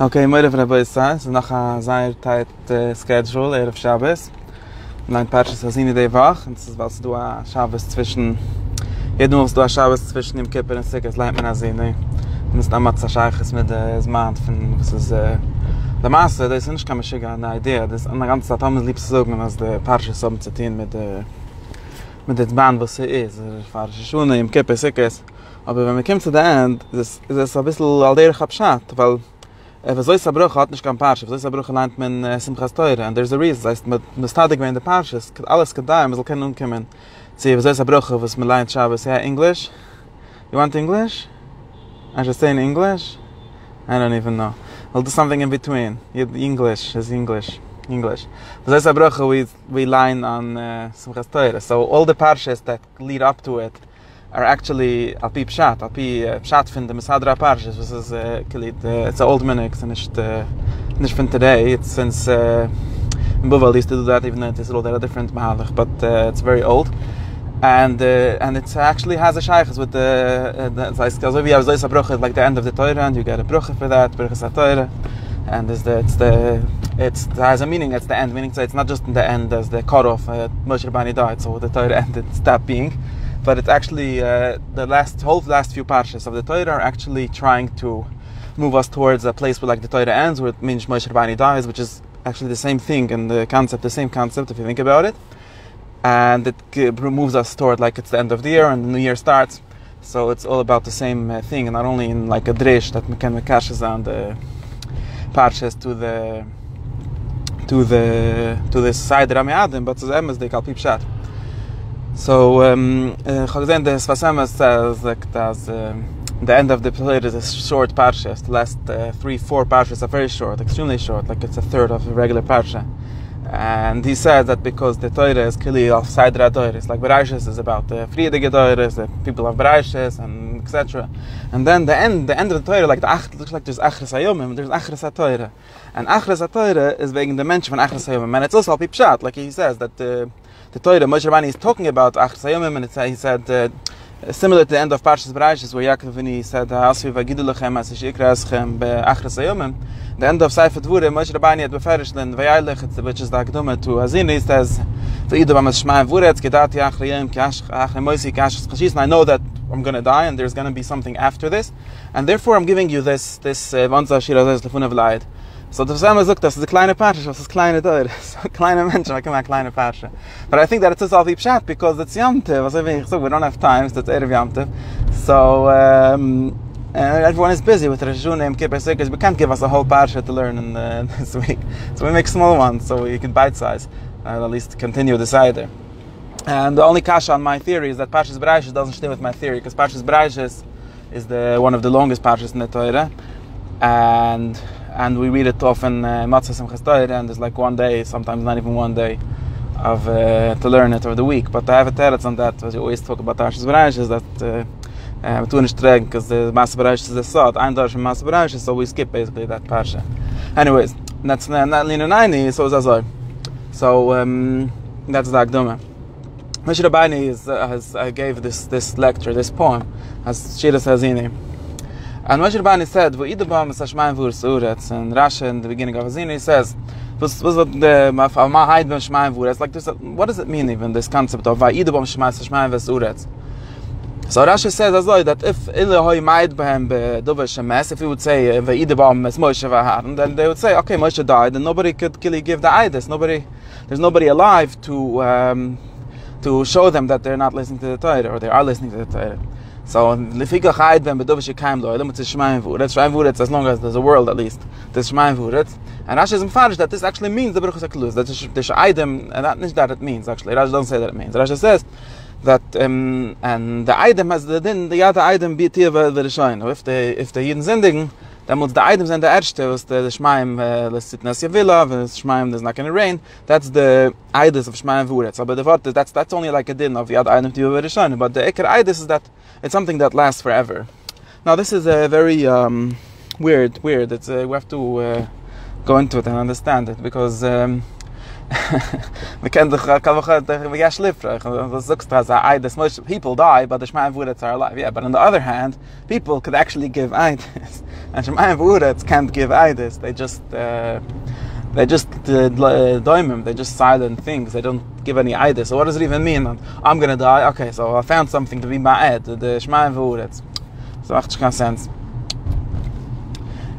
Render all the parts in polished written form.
Okay, moire von der Boisa, so nach a sehr tight schedule, Erev Shabbos. Nein, Parshas Azini die Wach, und das ist, was du a Shabbos zwischen, jeden Mal, was du a Shabbos zwischen dem Kippur und Sikkes, leint man Azini. Und es ist damals a Scheiches mit der Zman, was ist, der Maße, das ist nicht keine Schiga, eine Idee, das ist eine ganze Zeit, haben wir lieb zu sagen, als der Parshas so zu tun mit der Zman, was sie ist, der Parshas Shune, im Kippur, Sikkes. Aber wenn wir kommen zu der End, ist es ein bisschen alderig abschat, weil was so ist a Bruch hat nicht kein Parshas, was so ist a Bruch lernt man Simchas Teure, and there's a reason, das heißt, mit stadig wenn der Parshas, alles gedei, man soll keinen umkommen. See, was so ist a Bruch, was man lernt Shabbos, yeah, English? You want English? I should say in English? I don't even know. I'll do something in between. English is English. English. Was so ist a Bruch, we line on Simchas Teure, so all the Parshas that lead up to it are actually Alpi Pshat. Alpi Pshat from the Mesadra Parshas, which is it's an old minix, and it's from today. It's since Buval used to do that, even though it's a little different Mahalach, but it's very old. And it actually has a shaykhs with so we have Zoysa Bruch, like the end of the Torah, and you get a Bruch for that, Bruch Torah. And it has a meaning, it's the end, meaning so it's not just in the end as the cutoff, Moshe Rabbani died, so the Torah ended, stopped being. But it's actually the last few parshas of the Torah are actually trying to move us towards a place where like the Torah ends, where it means Moshe Rabbani dies, which is actually the same thing and the same concept if you think about it. And it moves us toward like it's the end of the year and the new year starts. So it's all about the same thing, and not only in like a drish that can mekashes on the parshas to the side Rami Adam, but to the emes they call Pip Shat. So, Chagzen, the Sfasema says that the end of the period is a short parsha. The last 3-4 parshas are very short, extremely short, like it's a third of a regular parsha. And he said that because the Torah is kili of Sidra Torah, like Bereshis is about the Friedige Torah, the people of Bereshis, and etc. And then the end of the Torah, like looks like there's Achres Hayomim, there's Achres HaTorah. And Achres HaTorah is wegen the mention von Achres Hayomim. And it's also Alpi Pshat, like he says, that the Torah, Moshe Rabbani is talking about Achres Hayomim, and he said, similar to the end of Parshas Bereshis, where Yaakov, when he said, Asvi v'gidu lechem, as yikra eschem be'achres hayomim, the end of Sefer Dvurim, Moshe Rabbani had beferish len v'yaylich, which is the Akdoma to Azini, he says, v'idu b'amas shma'im v'uretz, gedati achre yom, ki achre moisi, ki ashas chashis, and I know that I'm going to die, and there's going to be something after this, and therefore I'm giving you this Vanza Shira Zez Lefunav Leid. So the Sema looked at the kleine Parsha, was this kleine Teure, so kleine Menschen, I come out kleine Parsha. But I think that it's all Pshat because it's Yom Tov, we don't have time, so it's Erev Yom Tov. So everyone is busy with Rosh Hashanah and Kippur Sikkes. We can't give us a whole Parsha to learn in this week. So we make small ones, so we can bite size, at least continue this either. And the only kasha on my theory is that Parshas Bereshis doesn't stay with my theory, because Parshas Bereshis is one of the longest Parshas in the Torah, and we read it often Matzah Simchas Torah, and there's like one day, sometimes not even one day, of to learn it over the week. But I have a teretz on that, as you always talk about Parshas Bereshis, that we tun nicht treg, because the Matzah Bereshis is the sod, ein Dorsh from Matzah Bereshis, so we skip basically that Parsha. Anyways, that's not Lina 90, so it's Azor. So that's the Akdoma. Moshe Rabbani gave this lecture, this poem, as Shira Hazini. And Moshe Rabbani said, "V'idabam esashmayim v'ursuretz." And Rashi in the beginning of Azini says, what does it mean even, this concept of v'idabam esashmayim v'ursuretz? So Rashi says that if Ilahoy ma'id b'hem b'dover shemes, if he would say v'idabam es Moshe v'haron, then they would say, okay, Moshe died, and nobody could really give the idis. There's nobody alive to show them that they're not listening to the Torah, or they are listening to the Torah. So lefikach ha'id ben bedovish yekayim lo elam, it's shmayim v'uretz, as long as there's a world at least, there's shmayim v'uretz. And Rashi is mefarish that this actually means the Beruchas HaKluz, that the sh'aydim, and not that it means actually, Rashi doesn't say that it means. Rashi says that, and the aydim has the yada aydim be tir v'rishoyin, if the yidin zindigen, then muss the items and the erste, was the shmayim l'sitnas yavila, the shmayim there's not going to rain. That's the ides of shmayim v'uretz. But the word that's only like a din of the other item to be very. But the ikar ides is that it's something that lasts forever. Now this is a very weird. It's we have to go into it and understand it, because We can we get slippery. People die, but the Shemaim V'Uretz are alive. Yeah, but on the other hand, people could actually give Eidus, and Shemaim V'Uretz can't give Eidus. They just doimim. They just silent things. They don't give any Eidus. So what does it even mean? I'm gonna die. Okay, so I found something to be ma'ed. The Shemaim V'Uretz. So macht keinen sense.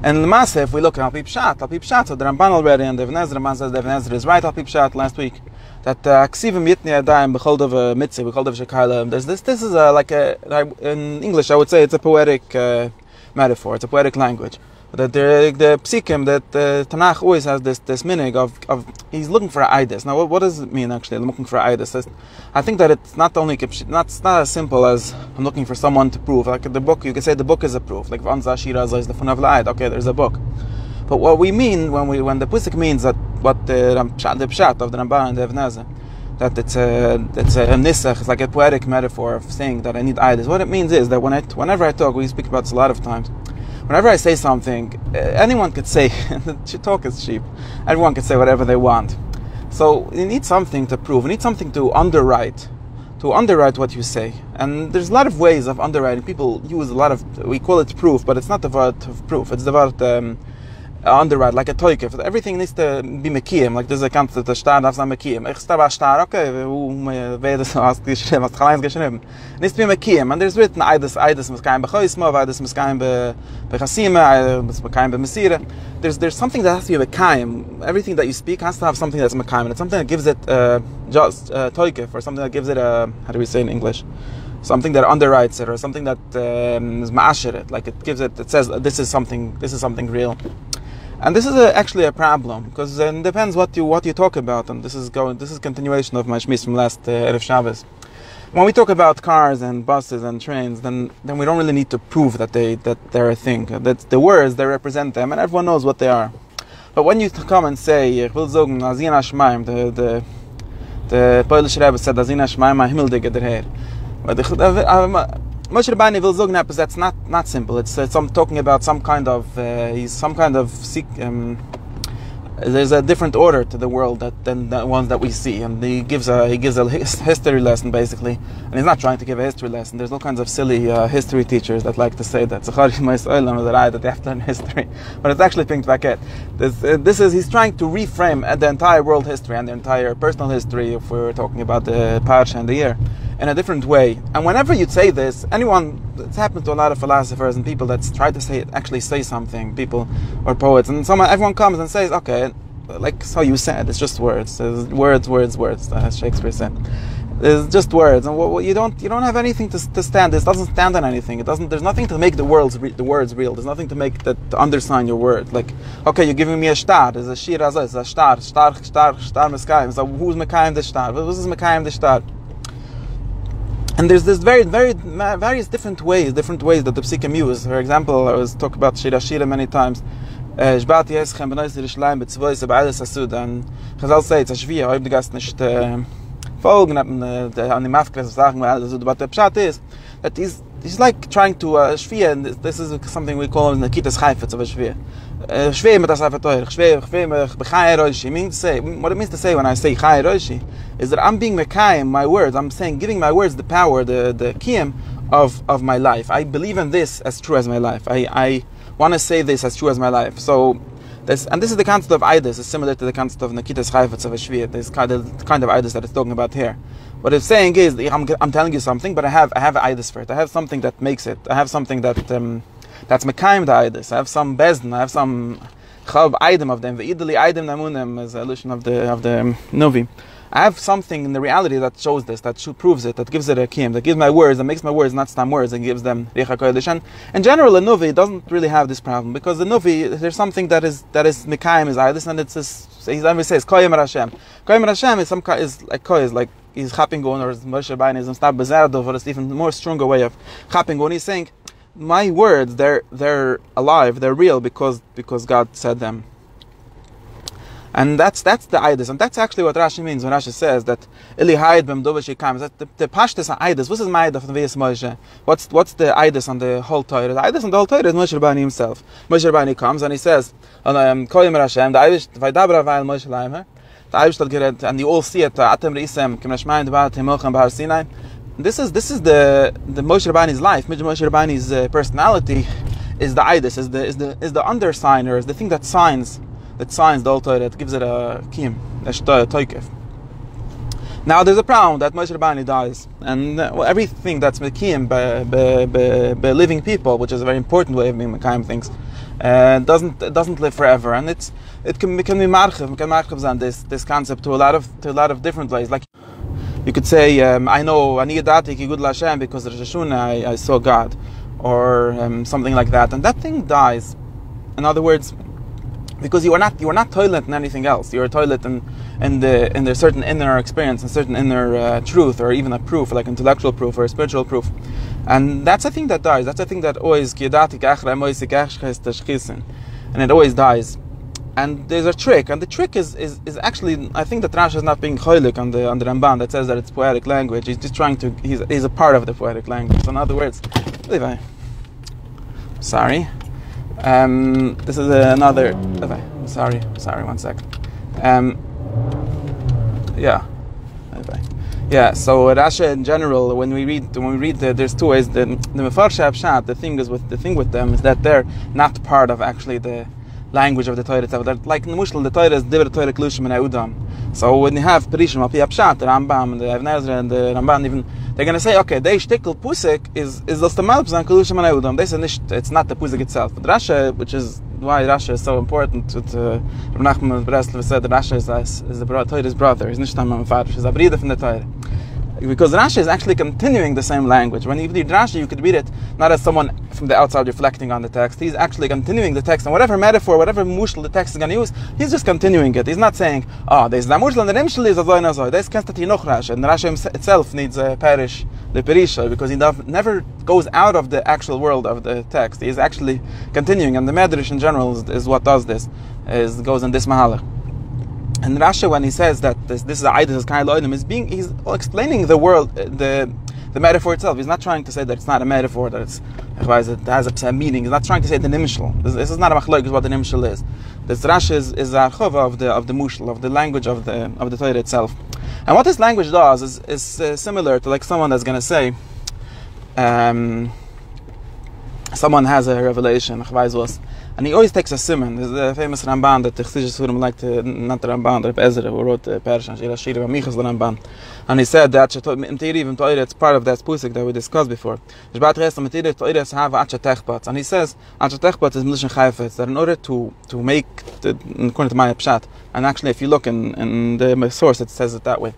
And the Maaseh, if we look at Tsha'at, so the Ramban already and the Ibn Ezra, Ramban says the Ibn Ezra is right al Tsha'at last week, that Ksivim Yitni Adayim B'chol Dov Mitzvah, B'chol Dov Shekayla. This is like in English I would say it's a poetic metaphor, it's a poetic language. That the psikim, that Tanakh always has this minig of he's looking for Eidus. Now what does it mean actually, looking for Eidus? I think that it's not as simple as I'm looking for someone to prove. Like the book, you can say the book is a proof. Like Vanza Shira is the fun of La'id. Okay, there's a book. But what we mean when the Pusik means that what the Pshat of the Ramban and the Ibn Ezra, that it's a nisach, it's like a poetic metaphor of saying that I need Eidus. What it means is that whenever I talk, we speak about this a lot of times. Whenever I say something, anyone could say, talk is cheap. Everyone can say whatever they want. So you need something to prove. You need something to underwrite what you say. And there's a lot of ways of underwriting. People use we call it proof, but it's not the word of proof. It's the word underwrite, like a toikef. Everything needs to be mekiyim. Like there's a concept of star, that's not mekiyim. Ich stava star, okay, wer das hast geschrieben, hast kleins geschrieben. Needs to be mekiyim. And there's written Eidus miskayim b'choisma, Eidus miskayim b'chasima, miskayim b'mesira. There's something that has to be mekayim. Everything that you speak has to have something that's mekayim. And it's something that gives it just toikef, or something that gives it how do we say in English? Something that underwrites it, or something that is ma'asher it. Like it gives it says this is something real. And this is actually a problem, because it depends what you talk about, and this is continuation of my shmis from last Erev Shabbos. When we talk about cars and buses and trains, then we don't really need to prove that they're a thing. That the words, they represent them, and everyone knows what they are. But when you come and say, ich will sagen, Azin Hashmaim, the Polish Rebbe said, Azin Hashmaim, a Himmeldige der Herr. Moshe Rabbeinu will sagen that that's not simple. It's I'm talking about some kind of there's a different order to the world than the ones that we see, and he gives a history lesson basically, and he's not trying to give a history lesson. There's all kinds of silly history teachers that like to say that that they have to learn history, but it's actually pink packet. He's trying to reframe the entire world history and the entire personal history, if we're talking about the parsha and the year, in a different way. And whenever you say this, it's happened to a lot of philosophers and people that try to actually say something, people or poets, and everyone comes and says, okay, like so you said, it's just words. It's words, as Shakespeare said. It's just words, and what you don't have anything to stand. This doesn't stand on anything. There's nothing to make the words real. There's nothing to undersign your word. Like, okay, you're giving me a star. There's a shir azay. It's a star meskayim. So who's mekayim the star? Who's mekayim the star? And there's this various different ways that the psikim use. For example, I was talking about Shira many times. Shbati eschem b'nois Yerushalayim b'tzvois b'aydes asud. And Chazal say it's a shviyah. Ob die Gast nicht folgen an die Mafkres sagen, but the pshat is that he's like trying to shviyah, and this is something we call in the Kitas Chayfetz of a shviyah. Shviyah mit asaf atoyer, shviyah b'chai roishi. What it means to say when I say chai roishi is that I'm being mekayim my words. I'm saying, giving my words the power, the kiyum of my life. I believe in this as true as my life. I want to say this as true as my life. So this is the concept of Eidus. It's similar to the concept of Nakitas Chayfetz of a shviyah. This kind of Eidus that it's talking about here. What it's saying is, I'm telling you something, but I have an Eidus for it. I have something that makes it. I have something that's mekayim the Eidus. I have some bezdin. I have some chav Eidem of them. Ve'idali Eidem namunem is a allusion of the Novi. I have something in the reality that shows this, that proves it, that gives it a kiyum, that gives my words, that makes my words not stam words, and gives them richa kodesh. And in general, a Novi doesn't really have this problem, because the Novi, there's something that is mekayim is Eidus, and he always says koyim Hashem. Koyim Hashem is like he's chapping on, or Moshe Rabbeinu is stab bezerdo, or it's even more stronger way of chapping on. He's saying, my words, they're alive, they're real because God said them. And that's the Eidus, and that's actually what Rashi means when Rashi says that Ili Hayed Bem Dovash Yikam. That the Pashtus Eidus. What is my Eidus of the Vayis Moshe? What's the Eidus on the whole Torah? The Eidus on the whole Torah is Moshe Rabbeinu himself. Moshe Rabbeinu comes and he says, Koyim Rashem, the Eidus Vaydabra Vayil Moshe Laimer. Eibishter geredet, and you all see it, Atem Reisem, Kim Nashmayim Debar Temocham Bahar Sinai. This is the Moshe Rabbeinu's life. Moshe Rabbeinu's personality is the Eidus, is the undersign, or is the thing that signs the Old Torah, that gives it a kiyum, a toikef. Now there's a problem that Moshe Rabbeinu dies, and everything that's mekiyim by living people, which is a very important way of being mekayim things, doesn't live forever, and it can be marchiv this concept to a lot of different ways. Like you could say, I know ani yadati ki gud l'Hashem because Rosh Hashanah I saw God, or something like that, and that thing dies. In other words, because you are not toilet in anything else. You are toilet in the certain inner experience, and certain inner truth, or even a proof, like intellectual proof or a spiritual proof. And that's a thing that dies. That's a thing that always and it always dies. And there's a trick, and the trick is actually, I think that Rashi is not being choilik on the Ramban that says that it's poetic language. He's just trying to, he's a part of the poetic language. So in other words, Levi, sorry. This is another. Sorry, 1 second. Yeah. So Rashi in general, when we read, there's two ways. The Mefarshei Pshat, the thing with them is that they're not part of actually the language of the Torah itself. Like in the Mushal, the Torah is Divrei Torah Klushim and Udam. So when you have Perishim, Al Pi Pshat, the Rambam, and the Ibn Ezra, and the Ramban, even they're going to say, okay, the shtickle pusik is the malbs and Klushim and Udam. They say it's not the pusik itself. But Rashi, which is why Rashi is so important. Rabbi Nachman of Breslev said that Rashi is the Torah's brother. He's nicht my father. He's a brother from the Torah. Because Rashi is actually continuing the same language. When you read Rashi, you could read it not as someone from the outside reflecting on the text. He's actually continuing the text, and whatever metaphor, whatever mushal the text is going to use, he's just continuing it. He's not saying, there's the mushal and the nimshal is azoy nazoy. There's kestati noch Rashi, and Rashi itself needs a parish, the perisha, because he never goes out of the actual world of the text. He is actually continuing, and the Medrash in general is what does this, goes in this mahalach. And Rashi, when he says that this is a idus kain lo'odim, he's explaining the world, the metaphor itself. He's not trying to say that it's not a metaphor, that it has a meaning. He's not trying to say the nimshal. This is not a machlok, is what the nimshal is. This Rashi is a chova of the mushal, of the language of the Torah itself. And what this language does is similar to like someone that's going to say, someone has a revelation, and he always takes a simon. There's the famous Ramban that the Chassidus Surim like to, not the Ramban, the Ezra, who wrote the Persian, Shira Michas the Ramban. And he said that it's part of that pusik that we discussed before. And he says, is Milishan Chayfetz, that in order to make, according to my Pshat, and actually if you look in the source, it says it that way.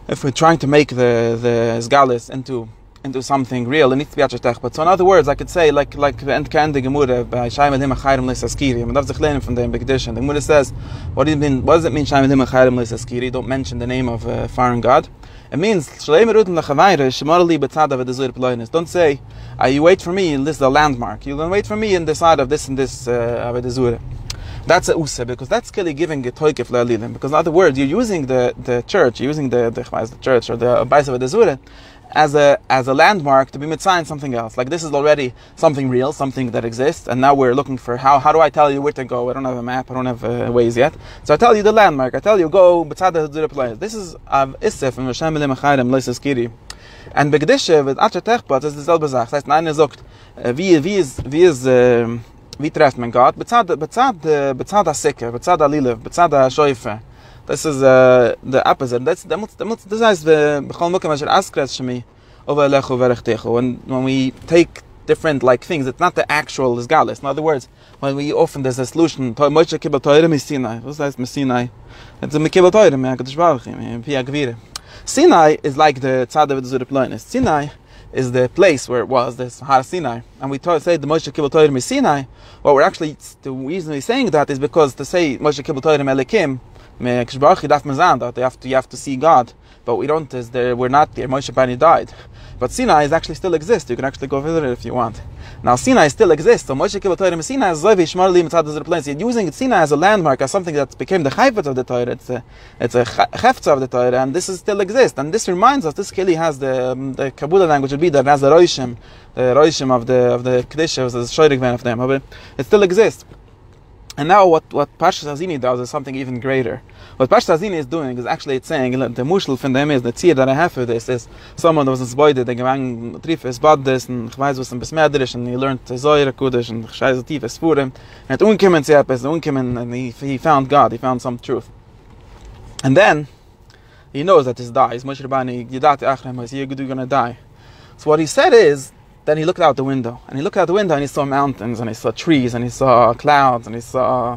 If we're trying to make the Zgalis into something real, it needs to be But so in other words, I could say, like the end the Gemara by Shayim Edim Achayim Leisaskiri. And that's the Chlein from the Begdishan. The Gemara says, what does it mean Shayim Edim Achayim Leisaskiri? Don't mention the name of a foreign god. It means Shleim Erudin Lachavayre Shemorali Betzada V'Dezur Ploinus. Don't say, you wait for me, and this is a landmark. You'll wait for me in the side of this and this V'Dezur. That's a usa, because that's clearly giving a toikef le'alilim. Because in other words, you're using the church, you're using the church or the Baisa V'Dezur as a landmark to be mitzvah something else. Like this is already something real, something that exists, and now we're looking for how do I tell you where to go? I don't have a map, I don't have ways yet. So I tell you the landmark. I tell you go b'tzad ha'zura players. This is Isef and Hashem elim achayim loisas kiri. And begdishe with Acha Techpat is dieselbe Sache. Das heißt, einer sagt, wie trefft man Gott? B'tzad ha'sikker, b'tzad ha'lilev, b'tzad ha'shoife. This is the opposite. This is when we take different things, it's not the actual Isgalis. In other words, when we often there's a solution, Moshe kibel Torah mi Sinai. What says Sinai? It's a kibel Torah mi HaKadosh Baruch Hu. Sinai is like the Tzad of the Zuriploinus. Sinai is the place where it was, this Har Sinai. And we say the Moshe kibel Torah mi Sinai. What we're actually, the reason we're saying that is because to say Moshe kibel Torah mi Elikim, you have to see God, but we don't. We're not there. Moshe Rabbeinu died, but Sinai actually still exists. You can actually go visit it if you want. Now Sinai still exists. So Moshe kibel Torah Sinai is using Sinai as a landmark, as something that became the chayfetz of the Torah. It's a chefetz of the Torah, and this still exists. And this reminds us. This keli has the Kabbalah language would be that has the roishim of the kedusha, the shoyrig van of them. But it still exists. And now what Parshas Hazini does is something even greater. What Parshas Hazini is doing is actually it's saying, the mushel from them is, the tzir that I have for this is, someone that was in Zboide, they gewang Trifes Baddes, and ich weiß was in Besmedrisch, and he learned Zoyre Kudish, and Chayze Tifes Furim, and unkimen Tzepes, unkimen, and he found God, he found some truth. And then, he knows that he dies. Moshe Rabbani, Yidati Achrem, you're gonna die. So what he said is, then he looked out the window, and he saw mountains, and he saw trees, and he saw clouds, and he saw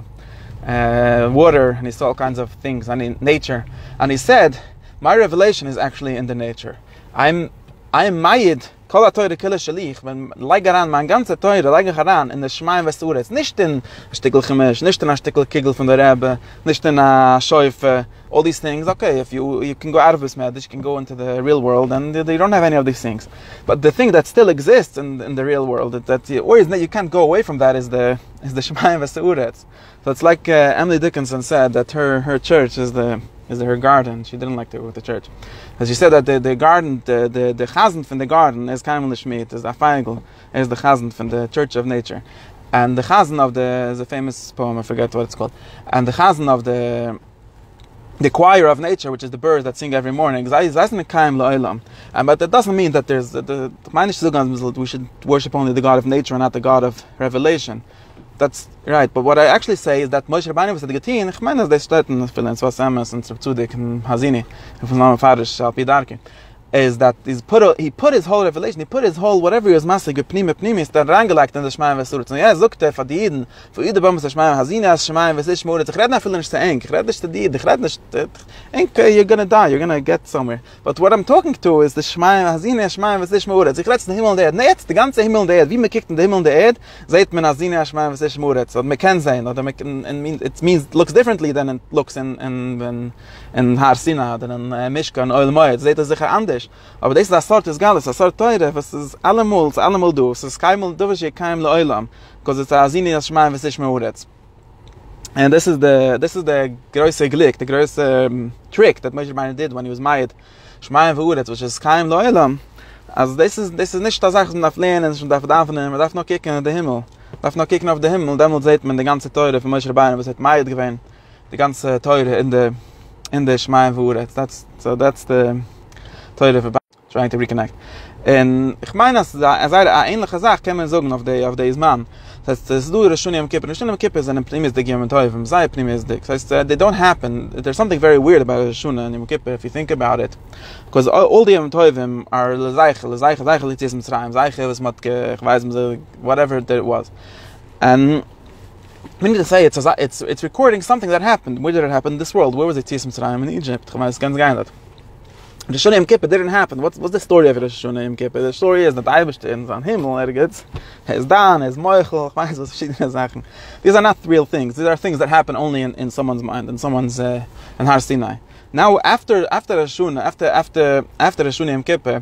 water, and he saw all kinds of things, and in nature. And he said, my revelation is actually in the nature. I'm Mayid, Kol HaToyre Kille Shalich, when Leigaran, mein ganze Teure, Leigaran, in the Shemaim Vesuretz, nicht in a Stickel Chemisch, nicht in a Stickel Kigel von der Rebbe, nicht in a Schäufe, all these things. Okay, if you can go out of this medish, you can go into the real world, and they don't have any of these things. But the thing that still exists in the real world, that you can't go away from that, is the Shemaim Vesuretz. So it's like Emily Dickinson said that her church is her garden. She didn't like to go with the church. As she said that the garden, the chazan from the garden is Kaimel Shmit, is the Feigl, is the chazan from the Church of Nature. And the chazan of is a famous poem, I forget what it's called. And the chazan of the choir of nature, which is the birds that sing every morning, but that doesn't mean that there's we should worship only the God of nature and not the God of revelation. That's right, but what I actually say is that Moshe Rabbani was at the Getin, ich meine, they started in Swas Emes and Tzipzudik and Hazini, and from Name Farish, Alpi Darki, is that he put his whole revelation, he put his whole, whatever he was masig, Pnimi, is that rangelagt in the Shemaim Vesuretz. Und zogte für die Jiden, für Ide Baum ist der Shemaim Hazini, as Shemaim Vesish Moritz, ich rede nicht viel nicht zu eng, ich rede nicht zu dir, ich rede nicht, you're gonna die, you're gonna get somewhere. But what I'm talking to is the Shemaim Hazini, as Shemaim Vesish Moritz, ich rede den Himmel und der Erde, jetzt, die ganze Himmel und der Erde, wie man kickt in den Himmel und der Erde, seht man Hazini, as Shemaim Vesish Moritz, oder man kann sein, oder it looks differently than it looks in Har Sinai, oder in Mishka, in Oil Moed, seht sicher anders. Aber das ist eine Sorte des Galles, eine Sorte Teure, was ist allemal du, es ist keimel du, was je keim le Oilam, because it's a Azini, das Shemaim, was ich Meuretz. And this is the größte Glick, the größte trick that Moshe Rabbani did when he was Mayid, Shemaim Meuretz, which is keim le Oilam. Also das ist nicht das Sache, man darf lernen, man darf dampfen, man darf noch kicken in den Himmel. Man darf noch kicken auf den Himmel, und dann sieht man die ganze Teure von Moshe Rabbani, was hat Mayid gewinnt, die ganze Teure in der Shemaim Meuretz. That's the Teure for trying to reconnect. Und ich meine, als eine ähnliche Sache kann man sagen auf dieses Mann. Das heißt, es du Rishuni am Kippur. Rishuni am Kippur ist eine Primisdik Yom Tovim, sei Primisdik. Das heißt, they don't happen. There's something very weird about Rishuni and Yom Kippur if you think about it. Because all the Yom Tovim are Leiche, Litzis Mitzrayim, Leiche, was mat ich weiß, whatever that it was. And we need to say it's recording something that happened. Where did it happen in this world? Where was it Litzis Mitzrayim in Egypt? Ich weiß ganz gerne. Rosh Hashanah Yom Kippur didn't happen. What's the story of Rosh Hashanah Yom Kippur? The story is that Eibishter in Zan Himmel, is Dan, is Moichel, ich weiß was verschiedene Sachen. These are not real things. These are things that happen only in someone's mind, in someone's in Har Sinai. Now after Rosh Hashanah Yom Kippur,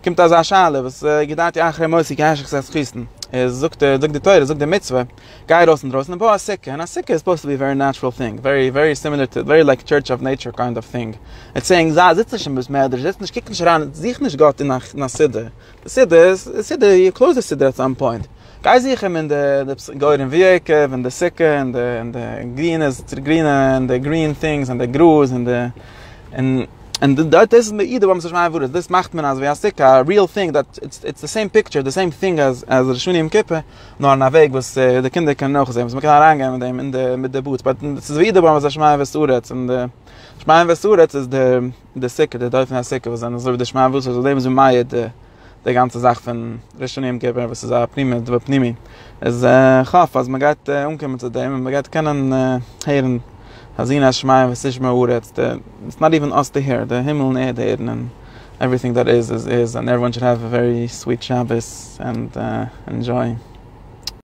kommt das Aschale, was gedati achre Moisi Kashich Sas Christen. Zog the Teure, zog the Mitzvah, Gai Rosen Drosen, and a Sikke. And a Sikke is supposed to be a very natural thing, very, very similar to, very like Church of Nature kind of thing. It's saying, sitzt nicht im Besmeder, sitzt nicht, kick nicht ran, sich nicht Gott in nach Sidde. The Sidde, you close the Sidde at some point. Gai sich him in the Goyren Viekev, and the Sikke, and the green, and the green things, and the grus, and that is this macht man as a real thing, that it's the same picture, the same thing as the Rishuni Yom Kippur, nor na Weg, was the Kinder can noch sehen, was man kann reingehen mit dem mit der Boot, but it's wieder was Shemaim Vesuretz, and the Shemaim Vesuretz is the Sikke, the Dolphin Sikke, was dann so the Shemaim Vesuretz, so dem ist Mayed die ganze Sache von Rishuni Yom Kippur, was ist a Pnimi, es chaf, als man geht umkommen zu dem, man geht können hören, Hazina Shemaim Vesish Meuretz. It's not even us to hear. The Himmel and the Eden and everything that is, and everyone should have a very sweet Shabbos and enjoy.